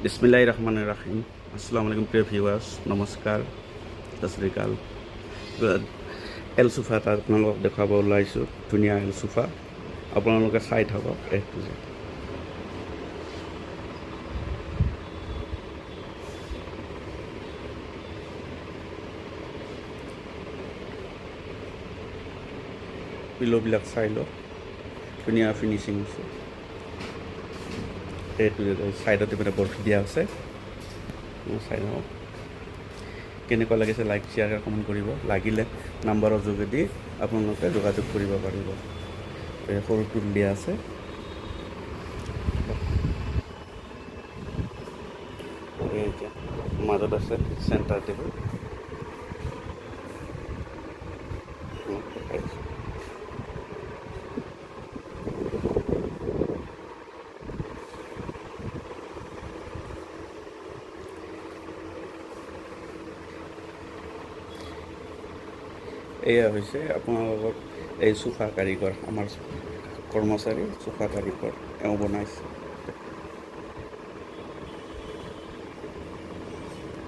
বিসমিল্লাহিৰ ৰহমানিৰ ৰহিম। আসসালামু আলাইকুম প্ৰিয় ভিউয়াৰ্স, নমস্কাৰ, সত শ্ৰী আকাল। এল চোফা এটা আপোনালোকক দেখুৱাব ওলাইছোঁ, ধুনীয়া এল চোফা। আপোনালোকে চাই থাকক A to Z। পিলোবিলাক চাই লওক, ধুনীয়া ফিনিচিং আছে। A to Z ছাইডত ইপিনে বৰফি দিয়া আছে, চাই লওক। কেনেকুৱা লাগিছে লাইক শ্বেয়াৰ আৰু কমেণ্ট কৰিব। লাগিলে নাম্বাৰৰ যোগেদি আপোনালোকে যোগাযোগ কৰিব পাৰিব। সৰু টুল দিয়া আছে। এই যে মাজত আছে চেণ্টাৰ টেবুল। এয়া হৈছে আপোনালোকৰ এই চোফা কাৰিকৰ, আমাৰ কৰ্মচাৰী চোফা কাৰিকৰ, এওঁ বনাইছে।